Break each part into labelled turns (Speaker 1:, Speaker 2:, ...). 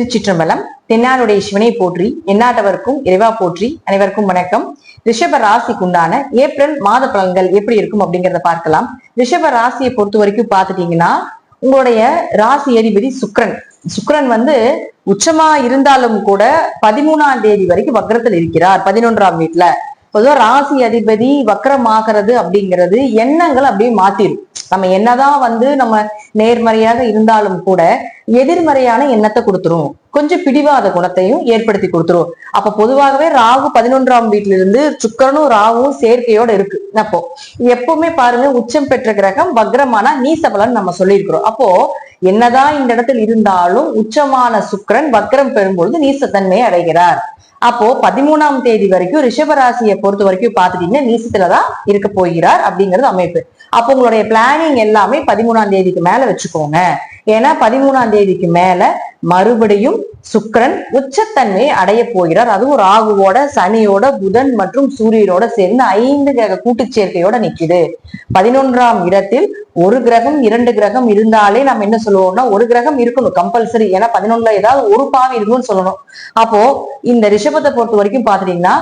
Speaker 1: திருச்சிற்றம்பலம். தென்னாடுடைய சிவனை போற்றி, எந்நாட்டவருக்கும் இறைவா போற்றி. அனைவருக்கும் வணக்கம். ரிஷப ராசிக்குண்டான ஏப்ரல் மாத பலன்கள் எப்படி இருக்கும் அப்படிங்கிறத பார்க்கலாம். ரிஷப ராசியை பொறுத்த வரைக்கும் பாத்துட்டீங்கன்னா, உங்களுடைய ராசி அதிபதி சுக்கிரன். சுக்கிரன் உச்சமா இருந்தாலும் கூட 13ஆம் தேதி வரைக்கும் வக்ரத்தில் இருக்கிறார், 11ஆம் வீட்டுல. பொதுவா ராசி அதிபதி வக்ரமாகிறது அப்படிங்கிறது எண்ணங்கள் அப்படியே மாத்திரும். நம்ம என்னதான் நம்ம நேர்மறையாக இருந்தாலும் கூட எதிர்மறையான எண்ணத்தை கொடுத்துரும், கொஞ்சம் பிடிவாத குணத்தையும் ஏற்படுத்தி கொடுத்துரும். அப்ப பொதுவாகவே ராகு 11ஆம் வீட்டுல இருந்து சுக்கிரனும் ராகுவும் சேர்க்கையோட இருக்கு. அப்போ எப்பவுமே பாருங்க, உச்சம் பெற்ற கிரகம் வக்ரமானா நீசபலன் நம்ம சொல்லியிருக்கிறோம். அப்போ என்னதான் இந்த இடத்தில் இருந்தாலும் உச்சமான சுக்கிரன் வக்ரம் பெறும்பொழுது நீசத்தன்மையை அடைகிறார். அப்போ 13ஆம் தேதி வரைக்கும் ரிஷபராசியை பொறுத்த வரைக்கும் பாத்துட்டீங்கன்னா நீசத்துலதான் இருக்க போகிறார் அப்படிங்கிறது அமைப்பு. அப்போ உங்களுடைய பிளானிங் எல்லாமே 13ஆம் தேதிக்கு மேல வச்சுக்கோங்க. ஏன்னா 13ஆம் தேதிக்கு மேல மறுபடியும் சுக்கிரன் உச்சத்தன்மையை அடைய போகிறார். அதுவும் ராகுவோட, சனியோட, புதன் மற்றும் சூரியனோட சேர்ந்து 5 கிரக கூட்டு சேர்க்கையோட நிக்குது. 11ஆம் இடத்தில் ஒரு கிரகம் 2 கிரகம் இருந்தாலே நம்ம என்ன சொல்லுவோம்னா, ஒரு கிரகம் இருக்கணும் கம்பல்சரி. ஏன்னா 11ல ஏதாவது ஒரு பாவி இருக்கும்னு சொல்லணும். அப்போ இந்த ரிஷபத்தை பொறுத்த வரைக்கும் பாத்துட்டீங்கன்னா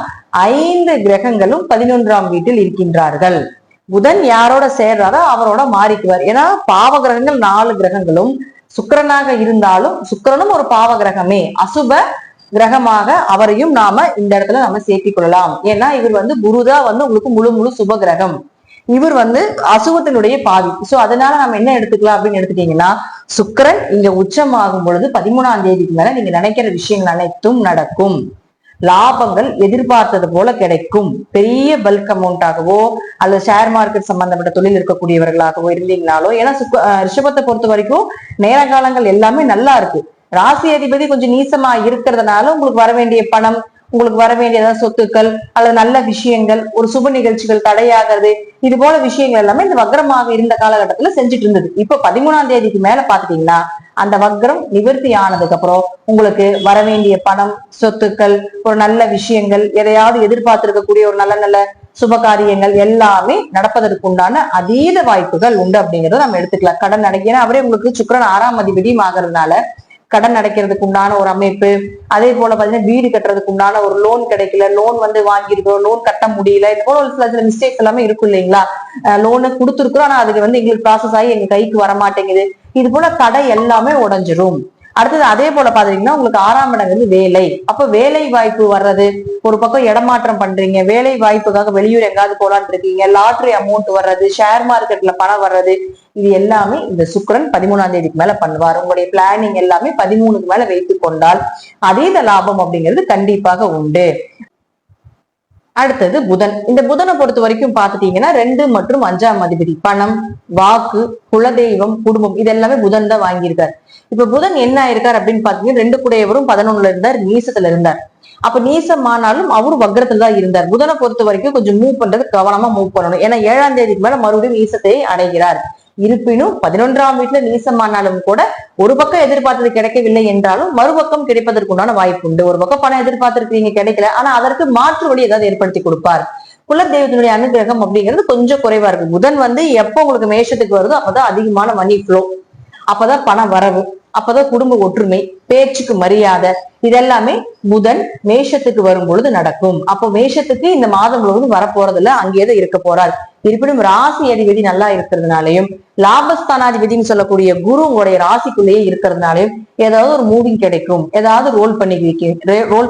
Speaker 1: 5 கிரகங்களும் 11ஆம் வீட்டில் இருக்கின்றார்கள். புதன் யாரோட சேர்றாரோ அவரோட மாறிக்குவார். ஏன்னா பாவ கிரகங்கள் 4 கிரகங்களும் சுக்கிரனாக இருந்தாலும் சுக்கிரனும் ஒரு பாவ கிரகமே, அசுப கிரகமாக அவரையும் நாம இந்த இடத்துல நம்ம சேர்த்திக் கொள்ளலாம். ஏன்னா இவர் குருதான் உங்களுக்கு முழு சுப கிரகம். இவர் அசுவத்தினுடைய பாவி. சோ அதனால நம்ம என்ன எடுத்துக்கலாம் அப்படின்னு எடுத்துட்டீங்கன்னா, சுக்கிரன் இங்க உச்சமாகும் பொழுது 13ஆம் தேதிக்கு மேல நீங்க நினைக்கிற விஷயங்கள் அனைத்தும் நடக்கும். லாபங்கள் எதிர்பார்த்தது போல கிடைக்கும். பெரிய பல்க் அமௌண்டாகவோ அல்லது ஷேர் மார்க்கெட் சம்பந்தப்பட்ட தொழில் இருக்கக்கூடியவர்களாகவோ இருந்தீங்கனாலோ, ஏன்னா ரிஷபத்தை பொறுத்த வரைக்கும் நேர காலங்கள் எல்லாமே நல்லா இருக்கு. ராசி அதிபதி கொஞ்சம் நீசமா இருக்கிறதுனால உங்களுக்கு வர வேண்டிய பணம், உங்களுக்கு வர வேண்டிய ஏதாவது சொத்துக்கள் அல்லது நல்ல விஷயங்கள், ஒரு சுப நிகழ்ச்சிகள் தடையாகிறது, இது போல விஷயங்கள் எல்லாமே இந்த வக்ரமாக இருந்த காலகட்டத்துல செஞ்சுட்டு இருந்தது. இப்ப 13ஆம் தேதிக்கு மேல பாத்துட்டீங்கன்னா அந்த வக்ரம் நிவர்த்தி ஆனதுக்கு அப்புறம் உங்களுக்கு வர வேண்டிய பணம், சொத்துக்கள், ஒரு நல்ல விஷயங்கள், எதையாவது எதிர்பார்த்திருக்கக்கூடிய ஒரு நல்ல நல்ல சுப காரியங்கள் எல்லாமே நடப்பதற்கு உண்டான அதீத வாய்ப்புகள் உண்டு அப்படிங்கறத நம்ம எடுத்துக்கலாம். கடன் அடைக்கிற அவரே உங்களுக்கு சுக்கிரன் 6ஆம் அதிபதியும் ஆகிறதுனால கடன் அடைக்கிறதுக்கு உண்டான ஒரு அமைப்பு. அதே போல பாத்தீங்கன்னா வீடு கட்டுறதுக்கு உண்டான ஒரு லோன் கிடைக்கல, லோன் வாங்கியிருக்கிறோம், லோன் கட்ட முடியல, இது போல ஒரு சில மிஸ்டேக்ஸ் எல்லாமே இருக்கும் இல்லைங்களா. லோனு கொடுத்துருக்குறோம், ஆனா அதுக்கு எங்களுக்கு ப்ராசஸ் ஆகி எங்க கைக்கு வர மாட்டேங்குது. இது போல தடை எல்லாமே உடைஞ்சிரும். அடுத்தது அதே போல பாத்தீங்கன்னா உங்களுக்கு 6ஆம் இடம் வேலை. அப்ப வேலை வாய்ப்பு வர்றது, ஒரு பக்கம் இடமாற்றம் பண்றீங்க, வேலை வாய்ப்புக்காக வெளியூர் எங்காவது போலான்னு இருக்கீங்க, லாட்டரி அமௌண்ட் வர்றது, ஷேர் மார்க்கெட்ல பணம் வர்றது, இது எல்லாமே இந்த சுக்கிரன் 13ஆம் தேதிக்கு மேல பண்ணுவார். உங்களுடைய பிளானிங் எல்லாமே 13க்கு மேல வைத்துக் கொண்டால் அதீத லாபம் அப்படிங்கிறது கண்டிப்பாக உண்டு. அடுத்தது புதன். இந்த புதனை பொறுத்த வரைக்கும் பாத்துட்டீங்கன்னா 2 மற்றும் 5ஆம் அதிபதி, பணம், வாக்கு, குலதெய்வம், குடும்பம், இது எல்லாமே புதன் தான் வாங்கியிருக்காரு. இப்ப புதன் என்ன ஆயிருக்காரு அப்படின்னு பாத்தீங்கன்னா 2 கூடையவரும் 11ல இருந்தார், நீசத்துல இருந்தார். அப்ப நீசமானாலும் அவரும் வக்ரத்துல தான் இருந்தார். புதனை பொறுத்த வரைக்கும் கொஞ்சம் மூவ் பண்றது கவனமா மூவ் பண்ணணும். ஏன்னா 7ஆம் தேதிக்கு மேல மறுபடியும் நீசத்தை அடைகிறார். இருப்பினும் 11ஆம் வீட்டுல நீசமானாலும் கூட ஒரு பக்கம் எதிர்பார்த்தது கிடைக்கவில்லை என்றாலும் மறுபக்கம் கிடைப்பதற்குண்டான வாய்ப்பு உண்டு. ஒரு பக்கம் பணம் எதிர்பார்த்திருக்கீங்க கிடைக்கல, ஆனா அதற்கு மாற்று வழி ஏதாவது ஏற்படுத்தி கொடுப்பார். குலதெய்வத்தினுடைய அனுகிரகம் அப்படிங்கிறது கொஞ்சம் குறைவா இருக்கு. புதன் எப்ப உங்களுக்கு மேஷத்துக்கு வருதோ அப்பதான் அதிகமான மணி ஃப்ளோ, அப்பதான் பண வரவு, அப்பதான் குடும்ப ஒற்றுமை, பேச்சுக்கு மரியாதை, இதெல்லாமே புதன் மேஷத்துக்கு வரும் பொழுது நடக்கும். அப்போ மேஷத்துக்கு இந்த மாதம் முழுவதும் வரப்போறதுல அங்கேதான் இருக்க போறார். இருப்பினும் ராசி அதிபதி நல்லா இருக்கிறதுனாலையும் லாபஸ்தானாதிபதினு சொல்லக்கூடிய குரு உங்களுடைய ராசிக்குள்ளேயே இருக்கிறதுனாலையும் ஏதாவது ஒரு மூவிங் கிடைக்கும், ஏதாவது ரோல்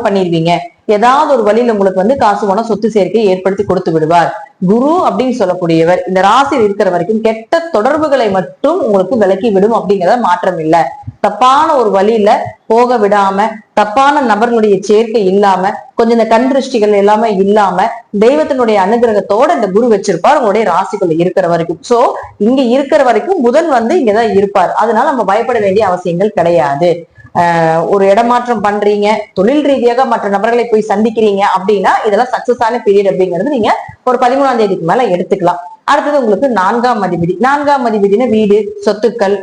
Speaker 1: பண்ணிருவீங்க, ஏதாவது ஒரு வழியில உங்களுக்கு காசு பணம் சொத்து சேர்க்கையை ஏற்படுத்தி கொடுத்து விடுவார். குரு அப்படின்னு சொல்லக்கூடியவர் இந்த ராசியில் இருக்கிற வரைக்கும் கெட்ட தொடர்புகளை மட்டும் உங்களுக்கு விலக்கி விடும் அப்படிங்கிறத மாற்றம் இல்லை. தப்பான ஒரு வழியில போக விடாம, தப்பான நபர்களுடைய சேர்க்கை இல்லாம, கொஞ்சம் இந்த கண் திருஷ்டிகள் எல்லாமே இல்லாம தெய்வத்தினுடைய அனுகிரகத்தோட இந்த குரு வச்சிருப்பார் உங்களுடைய ராசிக்குள்ள இருக்கிற வரைக்கும். சோ இங்க இருக்கிற வரைக்கும் புதன் இங்கதான் இருப்பார். அதனால நம்ம பயப்பட வேண்டிய அவசியங்கள் கிடையாது. ஒரு இடமாற்றம் பண்றீங்க, தொழில் ரீதியாக மற்ற நபர்களை போய் சந்திக்கிறீங்க அப்படின்னா இதெல்லாம் சக்சஸ் ஆன பீரியட் அப்படிங்கிறது நீங்க ஒரு 13ஆம் தேதிக்கு மேல எடுத்துக்கலாம். அடுத்தது உங்களுக்கு 4ஆம் அதிபதி. 4ஆம் அதிபதினா வீடு, சொத்துக்கள்,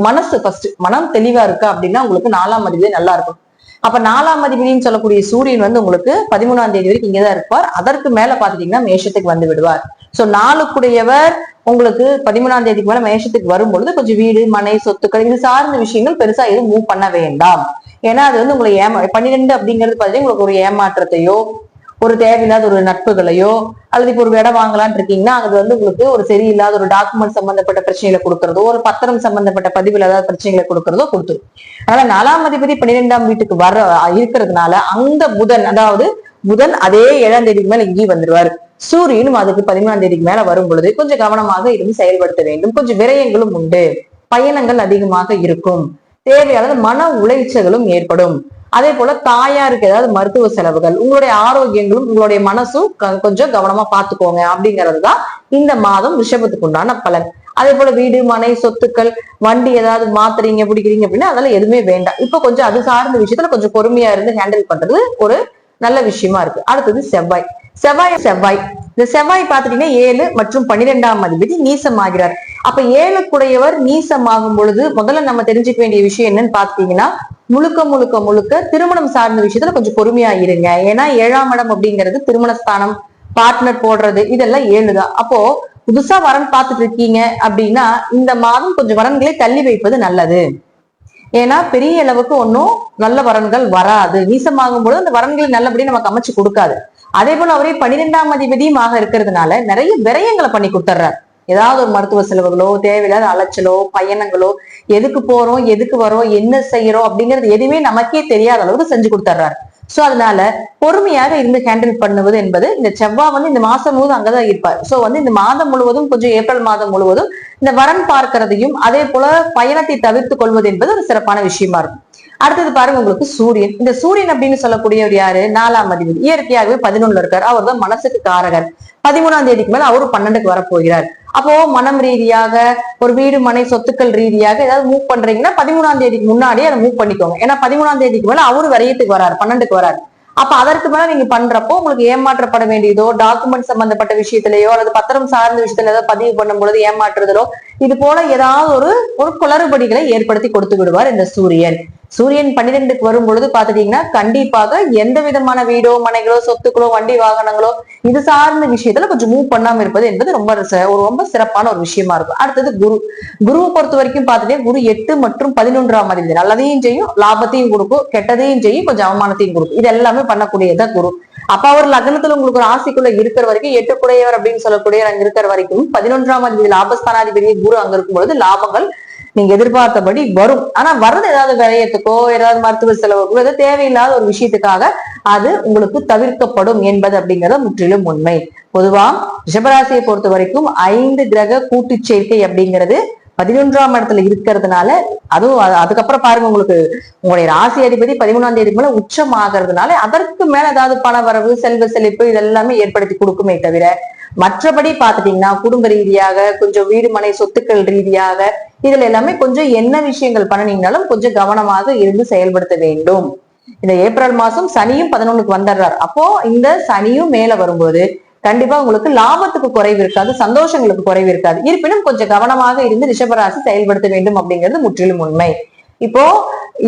Speaker 1: மனசு. ஃபர்ஸ்ட் மனம் தெளிவா இருக்கா அப்படின்னா உங்களுக்கு 4ஆம் அதிபதி நல்லா இருக்கும். அப்ப 4ஆம் அதிபதினு சொல்லக்கூடிய சூரியன் உங்களுக்கு 13ஆம் தேதி வரைக்கும் இங்கதான் இருப்பார். அதற்கு மேல பாத்துட்டீங்கன்னா மேஷத்துக்கு வந்து விடுவார். சோ 4 உங்களுக்கு 13ஆம் தேதிக்கு மேல மேஷத்துக்கு வரும்பொழுது கொஞ்சம் வீடு, மனை, சொத்துக்கள் இது சார்ந்த விஷயங்கள் பெருசா எதுவும் மூவ் பண்ண வேண்டாம். ஏன்னா அது வந்து உங்களை 12 அப்படிங்கிறது பாத்தீங்கன்னா உங்களுக்கு ஒரு ஏமாற்றத்தையோ ஒரு தேவையில்லாத ஒரு நட்புகளையோ அல்லது இப்போ ஒரு இடம் வாங்கலாம்னு இருக்கீங்கன்னா அது வந்து உங்களுக்கு ஒரு சரியில்லாத ஒரு டாக்குமெண்ட் சம்பந்தப்பட்ட பிரச்சனைகளை கொடுக்கறதோ ஒரு பத்திரம் சம்பந்தப்பட்ட பதிவில் ஏதாவது பிரச்சனைகளை கொடுக்கறதோ கொடுத்துரும். அதனால 4ஆம் அதிபதி 12ஆம் வீட்டுக்கு இருக்கிறதுனால அந்த புதன், அதாவது புதன் அதே 7ஆம் தேதிக்கு மேல இங்கேயும் வந்துருவாரு. சூரியனும் அதுக்கு 13ஆம் தேதிக்கு மேல வரும் பொழுது கொஞ்சம் கவனமாக இருந்து செயல்படுத்த வேண்டும். கொஞ்சம் விரயங்களும் உண்டு, பயணங்கள் அதிகமாக இருக்கும், தேவையான மன உளைச்சல்களும் ஏற்படும். அதே போல தாயாருக்கு ஏதாவது மருத்துவ செலவுகள், உங்களுடைய ஆரோக்கியங்களும் உங்களுடைய மனசும் கொஞ்சம் கவனமா பாத்துக்கோங்க அப்படிங்கறதுதான் இந்த மாதம் ரிஷபத்துக்கு உண்டான பலன். அதே போல வீடு மனை சொத்துக்கள் வண்டி ஏதாவது மாத்துறீங்க பிடிக்கிறீங்க அப்படின்னா அதெல்லாம் எதுவுமே வேண்டாம். இப்ப கொஞ்சம் அது சார்ந்த விஷயத்துல கொஞ்சம் பொறுமையா இருந்து ஹேண்டில் பண்றது ஒரு நல்ல விஷயமா இருக்கு. அடுத்தது செவ்வாய். செவ்வாய் இந்த செவ்வாய் பாத்துட்டீங்கன்னா 7 மற்றும் 12ஆம் அதிபதி நீசமாகிறார். அப்ப 7 நீசமாகும் பொழுது முதல்ல நம்ம தெரிஞ்சுக்க வேண்டிய விஷயம் என்னன்னு பாத்தீங்கன்னா முழுக்க திருமணம் சார்ந்த விஷயத்துல கொஞ்சம் பொறுமையா இருங்க. ஏன்னா 7ஆம் இடம் அப்படிங்கிறது திருமணஸ்தானம், பார்ட்னர் போடுறது, இதெல்லாம் 7 தான். அப்போ புதுசா வரன் பார்த்துட்டு இருக்கீங்க அப்படின்னா இந்த மாதம் கொஞ்சம் வரன்களை தள்ளி வைப்பது நல்லது. ஏன்னா பெரிய அளவுக்கு ஒன்னும் நல்ல வரன்கள் வராது. நீசமாகும் பொழுது அந்த வரன்களை நல்லபடியா நமக்கு அமைச்சு கொடுக்காது. அதே போல அவரே 12ஆம் அதிபதியும் இருக்கிறதுனால நிறைய விரயங்களை பண்ணி கொடுத்துட்றாரு. ஏதாவது ஒரு மருத்துவ செலவுகளோ தேவையில்லாத அலைச்சலோ பயணங்களோ, எதுக்கு போறோம் எதுக்கு வரோம் என்ன செய்யறோம் அப்படிங்கிறது எதுவுமே நமக்கே தெரியாத அளவுக்கு செஞ்சு கொடுத்துட்றாரு. சோ அதனால பொறுமையாக இருந்து ஹேண்டில் பண்ணுவது என்பது, இந்த செவ்வாய் வந்து இந்த மாசம் முழுவதும் அங்கதான் இருப்பார். சோ வந்து இந்த மாதம் முழுவதும் கொஞ்சம் ஏப்ரல் மாதம் முழுவதும் இந்த வரன் பார்க்கிறதையும் அதே போல பயணத்தை தவிர்த்து கொள்வது என்பது ஒரு சிறப்பான விஷயமா இருக்கும். அடுத்தது பாருங்க உங்களுக்கு சூரியன். இந்த சூரியன் அப்படின்னு சொல்லக்கூடியவர் யாரு? 4ஆம் அதிபதி. இயற்கையாகவே 11 இருக்காரு. அவர் தான் மனசுக்கு காரகர். 13ஆம் தேதிக்கு மேல அவரு 12க்கு வரப்போகிறார். அப்போ மனம் ரீதியாக ஒரு வீடு மனை சொத்துக்கள் ரீதியாக ஏதாவது மூவ் பண்றீங்கன்னா 13ஆம் தேதிக்கு முன்னாடியே அதை மூவ் பண்ணிக்கோங்க. ஏன்னா 13ஆம் தேதிக்கு மேல அவரு விரயத்துக்கு வராரு, 12க்கு வராரு. அப்ப அதற்கு மேல நீங்க பண்றப்போ உங்களுக்கு ஏமாற்றப்பட வேண்டியதோ டாக்குமெண்ட் சம்பந்தப்பட்ட விஷயத்திலேயோ அல்லது பத்திரம் சார்ந்த விஷயத்துல ஏதாவது பதிவு பண்ணும் பொழுது ஏமாற்றுதலோ இது போல ஏதாவது ஒரு குளறுபடிகளை ஏற்படுத்தி கொடுத்து விடுவார் இந்த சூரியன். சூரியன் 12க்கு வரும் பொழுது பாத்துட்டீங்கன்னா கண்டிப்பாக எந்த விதமான வீடோ மனைகளோ சொத்துக்களோ வண்டி வாகனங்களோ இது சார்ந்த விஷயத்துல கொஞ்சம் மூவ் பண்ணாம இருப்பது என்பது ரொம்ப சிறப்பான ஒரு விஷயமா இருக்கும். அடுத்தது குருவை பொறுத்த வரைக்கும் பாத்துட்டீங்கன்னா குரு 8 மற்றும் 11ஆம் அதிபதி. நல்லதையும் செய்யும், லாபத்தையும் கொடுக்கும், கெட்டதையும் செய்யும், கொஞ்சம் அவமானத்தையும் கொடுக்கும். இது எல்லாமே பண்ணக்கூடியதான் குரு. அப்ப அவர் லக்னத்துல உங்களுக்கு ஒரு ஆசைக்குள்ள இருக்கிற வரைக்கும் 8 குடையவர் அப்படின்னு சொல்லக்கூடிய அங்க இருக்கிற வரைக்கும் 11ஆம் அதிபதி லாபஸ்தானாதிபதி குரு அங்க இருக்கும் பொழுது லாபங்கள் நீங்க எதிர்பார்த்தபடி வரும். ஆனா வர்றது ஏதாவது விரயத்துக்கோ ஏதாவது மருத்துவ செலவுக்கோ ஏதாவது தேவையில்லாத ஒரு விஷயத்துக்காக அது உங்களுக்கு தவிர்க்கப்படும் என்பது அப்படிங்கறது முற்றிலும் உண்மை. பொதுவா ரிஷபராசியை பொறுத்த வரைக்கும் 5 கிரக கூட்டு சேர்க்கை அப்படிங்கிறது 11ஆம் இடத்துல இருக்கிறதுனால, அதுவும் அதுக்கப்புறம் பாருங்க உங்களுக்கு உங்களுடைய ராசி அதிபதி 13ஆம் தேதி மேல உச்சம் ஆகிறதுனால அதற்கு மேல ஏதாவது பண வரவு செல்வ செழிப்பு இதெல்லாமே ஏற்படுத்தி கொடுக்குமே தவிர மற்றபடி பாத்துட்டீங்கன்னா குடும்ப ரீதியாக கொஞ்சம் வீடு மனை சொத்துக்கள் ரீதியாக இதுல எல்லாமே கொஞ்சம் என்ன விஷயங்கள் பண்ணினீங்கனாலும் கொஞ்சம் கவனமாக இருந்து செயல்படுத்த வேண்டும். இந்த ஏப்ரல் மாசம் சனியும் 11க்கு வந்துடுறாரு. அப்போ இந்த சனியும் மேல வரும்போது கண்டிப்பா உங்களுக்கு லாபத்துக்கு குறைவு இருக்காது, சந்தோஷங்களுக்கு குறைவு இருக்காது. இருப்பினும் கொஞ்சம் கவனமாக இருந்து ரிஷபராசி செயல்படுத்த வேண்டும் அப்படிங்கிறது முற்றிலும் உண்மை. இப்போ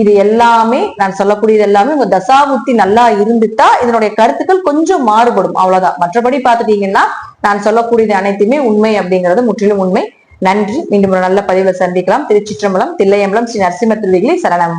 Speaker 1: இது எல்லாமே நான் சொல்லக்கூடியது எல்லாமே உங்க தசாபுத்தி நல்லா இருந்துட்டா இதனுடைய கருத்துக்கள் கொஞ்சம் மாறுபடும், அவ்வளவுதான். மற்றபடி பாத்துட்டீங்கன்னா நான் சொல்லக்கூடியது அனைத்துமே உண்மை அப்படிங்கிறது முற்றிலும் உண்மை. நன்றி. மீண்டும் ஒரு நல்ல பதிவுல சந்திக்கலாம். திருச்சிற்றம்பலம், தில்லையம்பலம், ஸ்ரீ நரசிம்ம திருவிகளை சரணம்.